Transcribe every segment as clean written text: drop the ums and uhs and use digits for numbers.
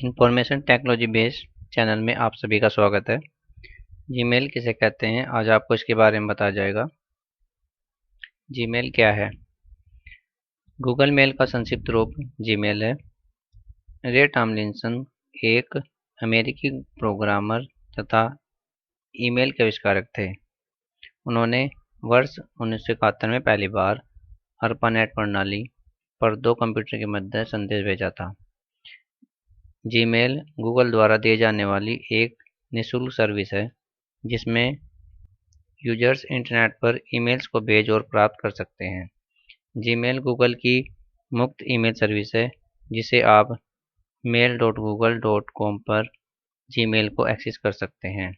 Information technology based channel में आप सभी का स्वागत है। जीमेल किसे कहते हैं, आज आपको इसके बारे में बताया जाएगा। जीमेल क्या है? गूगल मेल का संक्षिप्त रूप जीमेल है। रे टॉमलिंसन एक अमेरिकी प्रोग्रामर तथा ईमेल के आविष्कारक थे। उन्होंने वर्ष 1971 में पहली बार ARPANET प्रणाली पर दो कंप्यूटर के मध्य संदेश भेजा था। जीमेल गूगल द्वारा दिए जाने वाली एक निःशुल्क सर्विस है जिसमें यूजर्स इंटरनेट पर ईमेल्स को भेज और प्राप्त कर सकते हैं। जीमेल गूगल की मुफ्त ईमेल सर्विस है जिसे आप mail.google.com पर जीमेल को एक्सेस कर सकते हैं।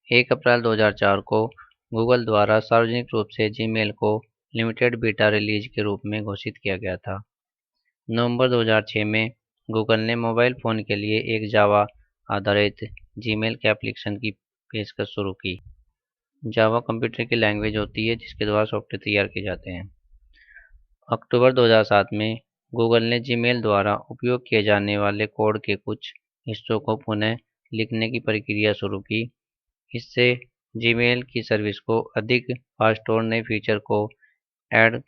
1 अप्रैल 2004 को गूगल द्वारा सार्वजनिक रूप से जीमेल को लिमिटेड बीटा रिलीज के रूप में घोषित किया गया था। नवंबर 2006 में गूगल ने मोबाइल फ़ोन के लिए एक जावा आधारित जीमेल के एप्लीकेशन की पेशकश शुरू की। जावा कंप्यूटर की लैंग्वेज होती है जिसके द्वारा सॉफ्टवेयर तैयार किए जाते हैं। अक्टूबर 2007 में गूगल ने जीमेल द्वारा उपयोग किए जाने वाले कोड के कुछ हिस्सों को पुनः लिखने की प्रक्रिया शुरू की। इससे जीमेल की सर्विस को अधिक फास्ट और नए फीचर को ऐड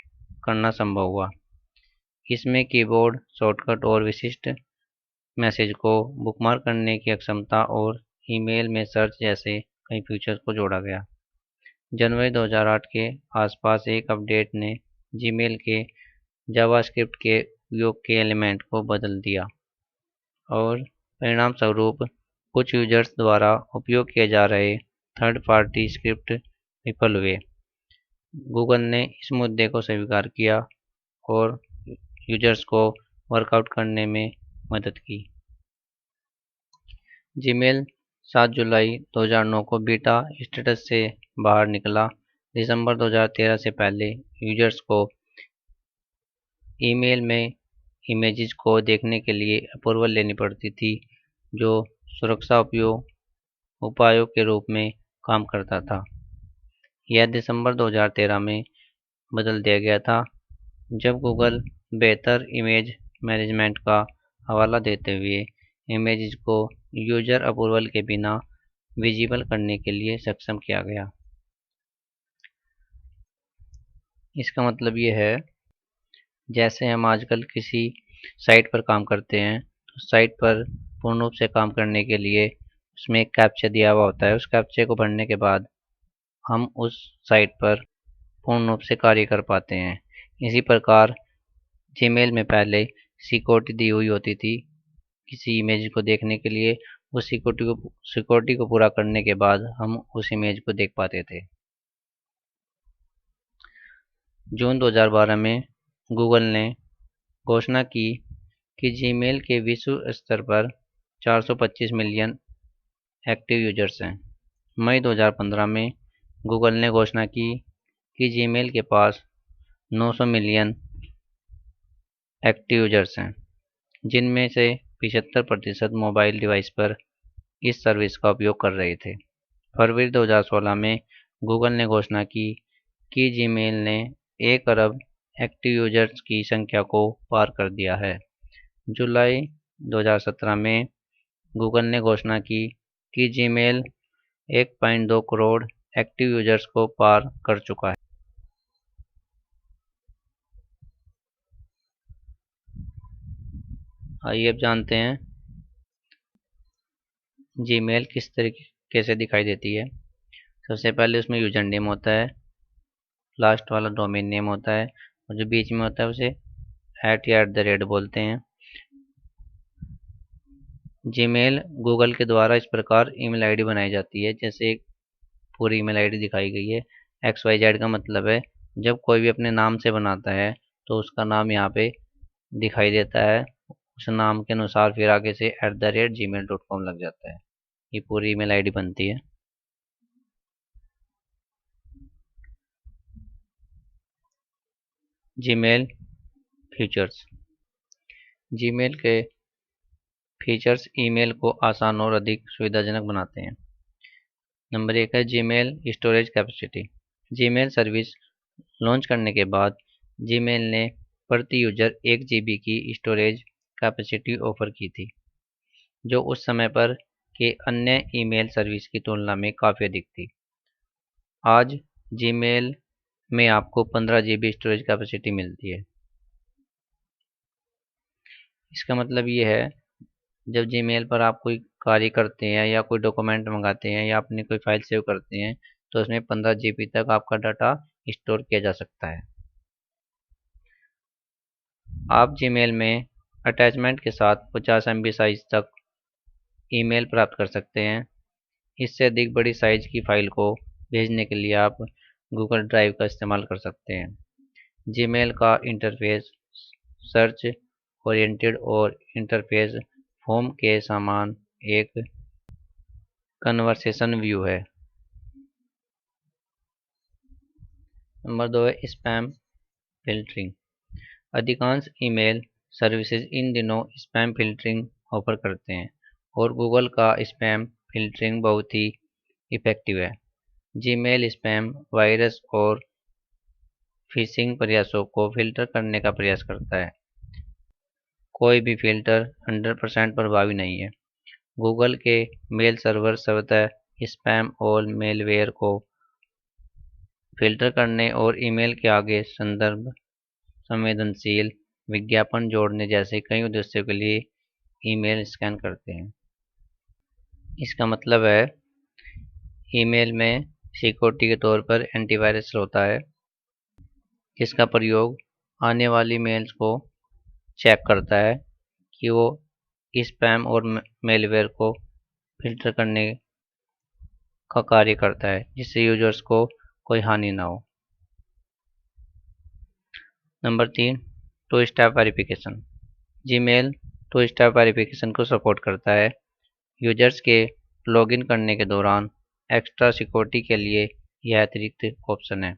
करना संभव हुआ। इसमें कीबोर्ड शॉर्टकट और विशिष्ट मैसेज को बुकमार्क करने की क्षमता और ईमेल में सर्च जैसे कई फीचर्स को जोड़ा गया। जनवरी 2008 के आसपास एक अपडेट ने जीमेल के जावास्क्रिप्ट के उपयोग के एलिमेंट को बदल दिया और परिणाम स्वरूप कुछ यूजर्स द्वारा उपयोग किए जा रहे थर्ड पार्टी स्क्रिप्ट विफल हुए। गूगल ने इस मुद्दे को स्वीकार किया और यूजर्स को वर्कआउट करने में मदद की। जीमेल 7 जुलाई 2009 को बीटा स्टेटस से बाहर निकला। दिसंबर 2013 से पहले यूजर्स को ईमेल में इमेजेस को देखने के लिए अप्रूवल लेनी पड़ती थी, जो सुरक्षा उपायों के रूप में काम करता था। यह दिसंबर 2013 में बदल दिया गया था जब गूगल बेहतर इमेज मैनेजमेंट का हवाला देते हुए इमेजेस को यूजर अप्रूवल के बिना विजिबल करने के लिए सक्षम किया गया। इसका मतलब ये है, जैसे हम आजकल किसी साइट पर काम करते हैं तो साइट पर पूर्ण रूप से काम करने के लिए उसमें एक कैप्चा दिया हुआ होता है। उस कैप्चे को भरने के बाद हम उस साइट पर पूर्ण रूप से कार्य कर पाते हैं। इसी प्रकार जीमेल में पहले सिक्योरिटी दी हुई होती थी किसी इमेज को देखने के लिए। उस सिक्योरिटी को पूरा करने के बाद हम उस इमेज को देख पाते थे। जून 2012 में गूगल ने घोषणा की कि जीमेल के विश्व स्तर पर 425 मिलियन एक्टिव यूजर्स हैं। मई 2015 में गूगल ने घोषणा की कि जीमेल के पास 900 मिलियन एक्टिव यूजर्स हैं, जिनमें से 75% मोबाइल डिवाइस पर इस सर्विस का उपयोग कर रहे थे। फरवरी 2016 में गूगल ने घोषणा की कि जीमेल ने 1 अरब एक्टिव यूजर्स की संख्या को पार कर दिया है। जुलाई 2017 में गूगल ने घोषणा की कि जीमेल 1.2 करोड़ एक्टिव यूजर्स को पार कर चुका है। आइए अब जानते हैं जीमेल किस तरीके से दिखाई देती है। सबसे पहले उसमें यूजर नेम होता है, लास्ट वाला डोमेन नेम होता है और जो बीच में होता है उसे @ बोलते हैं। जीमेल गूगल के द्वारा इस प्रकार ईमेल आईडी बनाई जाती है, जैसे एक पूरी ईमेल आईडी दिखाई गई है। XYZ का मतलब है जब कोई भी अपने नाम से बनाता है तो उसका नाम यहाँ पे दिखाई देता है। उस नाम के अनुसार फिर आगे से @gmail.com लग जाता है। ये पूरी ईमेल आईडी बनती है। Gmail features. जीमेल के फीचर्स ईमेल को आसान और अधिक सुविधाजनक बनाते हैं। नंबर 1 है Gmail storage capacity. Gmail service launch करने के बाद जीमेल ने प्रति यूजर 1 GB की स्टोरेज कैपेसिटी ऑफर की थी, जो उस समय पर के अन्य ईमेल सर्विस की तुलना में काफ़ी अधिक थी। आज जीमेल में आपको 15 GB स्टोरेज कैपेसिटी मिलती है। इसका मतलब ये है, जब जीमेल पर आप कोई कार्य करते हैं या कोई डॉक्यूमेंट मंगाते हैं या अपनी कोई फाइल सेव करते हैं तो उसमें 15 GB तक आपका डाटा स्टोर किया जा सकता है। आप जीमेल में अटैचमेंट के साथ 50 MB साइज तक ईमेल प्राप्त कर सकते हैं। इससे अधिक बड़ी साइज की फाइल को भेजने के लिए आप गूगल ड्राइव का इस्तेमाल कर सकते हैं। जीमेल का इंटरफेस सर्च ओरिएंटेड और इंटरफेस होम के समान एक कन्वर्सेशन व्यू है। नंबर 2 है स्पैम फिल्टरिंग। अधिकांश ईमेल सर्विसेज इन दिनों स्पैम फिल्टरिंग ऑफर करते हैं और गूगल का स्पैम फिल्टरिंग बहुत ही इफेक्टिव है। जीमेल स्पैम वायरस और फिशिंग प्रयासों को फिल्टर करने का प्रयास करता है। कोई भी फिल्टर 100% प्रभावी नहीं है। गूगल के मेल सर्वर स्वतः स्पैम और मेलवेयर को फिल्टर करने और ईमेल के आगे संदर्भ संवेदनशील विज्ञापन जोड़ने जैसे कई उद्देश्यों के लिए ईमेल स्कैन करते हैं। इसका मतलब है, ईमेल में सिक्योरिटी के तौर पर एंटीवायरस होता है, जिसका प्रयोग आने वाली मेल्स को चेक करता है कि वो स्पैम और मेलवेयर को फिल्टर करने का कार्य करता है, जिससे यूजर्स को कोई हानि ना हो। Number 3, two step verification. Gmail two step verification को सपोर्ट करता है। यूजर्स के लॉगिन करने के दौरान एक्स्ट्रा सिक्योरिटी के लिए यह अतिरिक्त ऑप्शन है।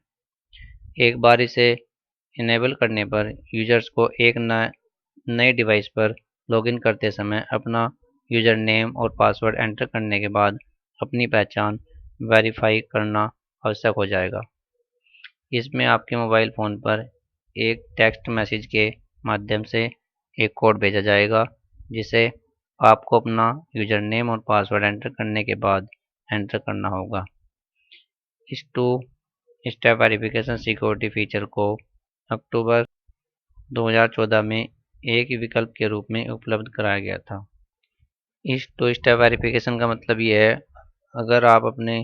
एक बार इसे इनेबल करने पर यूजर्स को एक नए डिवाइस पर लॉगिन करते समय अपना यूजर नेम और पासवर्ड एंटर करने के बाद अपनी पहचान वेरीफाई करना आवश्यक हो जाएगा। इसमें आपके मोबाइल फ़ोन पर एक टेक्स्ट मैसेज के माध्यम से एक कोड भेजा जाएगा, जिसे आपको अपना यूजर नेम और पासवर्ड एंटर करने के बाद एंटर करना होगा। इस two step verification security feature को अक्टूबर 2014 में एक विकल्प के रूप में उपलब्ध कराया गया था। इस टू स्टेप वेरिफिकेशन का मतलब ये है, अगर आप अपने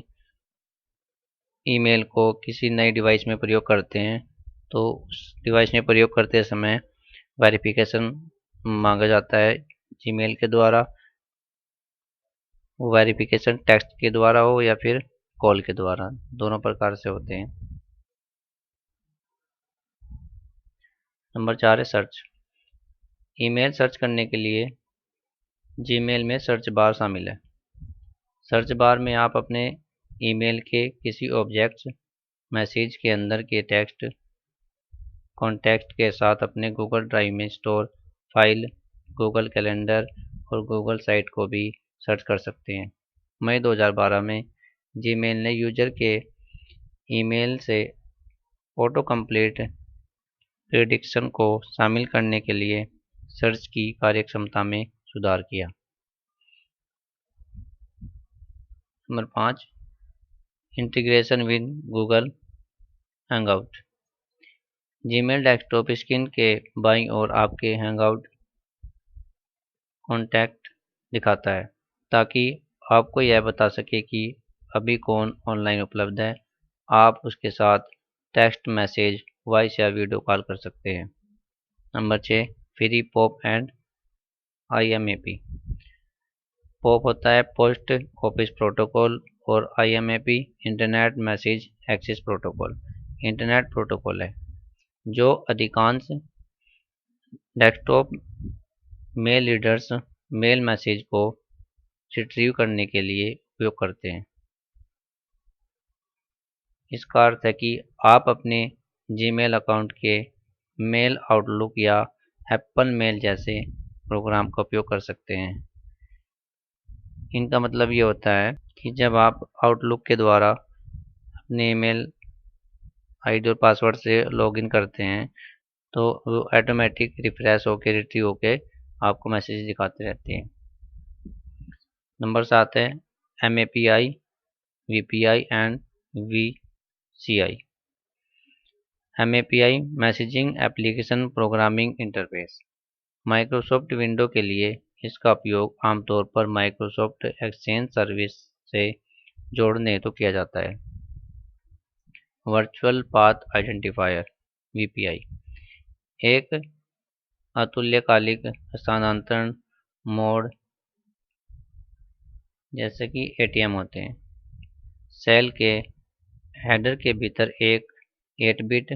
ईमेल को किसी नए डिवाइस में प्रयोग करते हैं तो उस डिवाइस में प्रयोग करते समय वेरिफिकेशन मांगा जाता है जीमेल के द्वारा। वो वेरिफिकेशन टेक्स्ट के द्वारा हो या फिर कॉल के द्वारा, दोनों प्रकार से होते हैं। नंबर 4 है सर्च। ईमेल सर्च करने के लिए जीमेल में सर्च बार शामिल है। सर्च बार में आप अपने ईमेल के किसी ऑब्जेक्ट्स, मैसेज के अंदर के टेक्स्ट, कॉन्टैक्ट के साथ अपने गूगल ड्राइव में स्टोर फाइल, गूगल कैलेंडर और गूगल साइट को भी सर्च कर सकते हैं। मई 2012 में जीमेल ने यूजर के ईमेल से ऑटो कंप्लीट प्रिडिक्शन को शामिल करने के लिए सर्च की कार्यक्षमता में सुधार किया। Number 5, integration with Google hangout. Gmail desktop screen के बाईं ओर आपके हैंगआउट कॉन्टैक्ट दिखाता है, ताकि आपको यह बता सके कि अभी कौन ऑनलाइन उपलब्ध है। आप उसके साथ टेक्स्ट मैसेज, वॉइस या वीडियो कॉल कर सकते हैं। Number 6, free pop and IMAP। POP होता है पोस्ट ऑफिस प्रोटोकॉल और IMAP internet message access protocol internet protocol है, जो अधिकांश desktop mail readers mail message को रिट्रीव करने के लिए उपयोग करते हैं। इसका अर्थ है कि आप अपने जीमेल अकाउंट के मेल, आउटलुक या एप्पल मेल जैसे प्रोग्राम का उपयोग कर सकते हैं। इनका मतलब ये होता है कि जब आप आउटलुक के द्वारा अपने ईमेल आईडी और पासवर्ड से लॉगिन करते हैं तो वो ऑटोमेटिक रिफ्रेश होकर रिट्रीव होकर आपको मैसेज दिखाते रहते हैं। नंबर 7 है MAPI, VPI and VCI। MAPI messaging application programming interface. Microsoft window के लिए इसका उपयोग आमतौर पर माइक्रोसॉफ्ट एक्सचेंज सर्विस से जोड़ने हेतु किया जाता है। वर्चुअल पाथ आइडेंटिफायर VPI एक अतुल्यकालिक स्थानांतरण मोड जैसे कि ATM होते हैं। सेल के हेडर के भीतर एक 8 बिट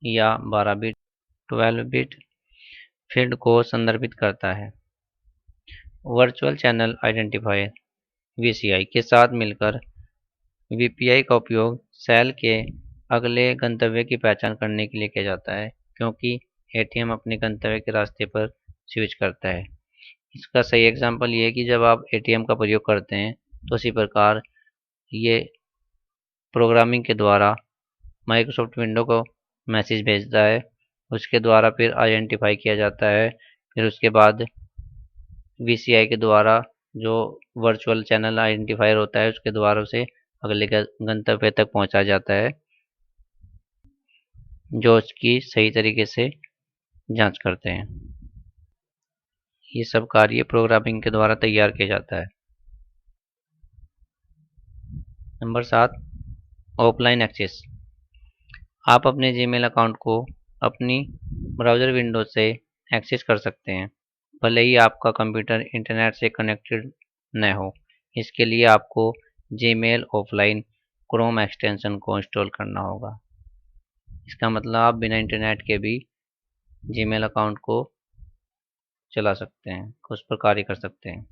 या 12 बिट 12 बिट फील्ड को संदर्भित करता है। वर्चुअल चैनल आइडेंटिफायर VCI के साथ मिलकर VPI का उपयोग सेल के अगले गंतव्य की पहचान करने के लिए किया जाता है, क्योंकि ATM अपने गंतव्य के रास्ते पर स्विच करता है। इसका सही एग्जांपल ये है कि जब आप ATM का प्रयोग करते हैं तो उसी प्रकार ये प्रोग्रामिंग के द्वारा माइक्रोसॉफ्ट विंडो को मैसेज भेजता है, उसके द्वारा फिर आइडेंटिफाई किया जाता है, फिर उसके बाद VCI के द्वारा जो वर्चुअल चैनल आइडेंटिफायर होता है उसके द्वारा उसे अगले गंतव्य तक पहुंचा जाता है, जो उसकी सही तरीके से जांच करते हैं। ये सब कार्य प्रोग्रामिंग के द्वारा तैयार किया जाता है। Number 7 offline access. आप अपने जीमेल अकाउंट को अपनी ब्राउज़र विंडो से एक्सेस कर सकते हैं, भले ही आपका कंप्यूटर इंटरनेट से कनेक्टेड न हो। इसके लिए आपको जीमेल ऑफलाइन क्रोम एक्सटेंशन को इंस्टॉल करना होगा। इसका मतलब आप बिना इंटरनेट के भी जीमेल अकाउंट को चला सकते हैं, उस पर कार्य कर सकते हैं।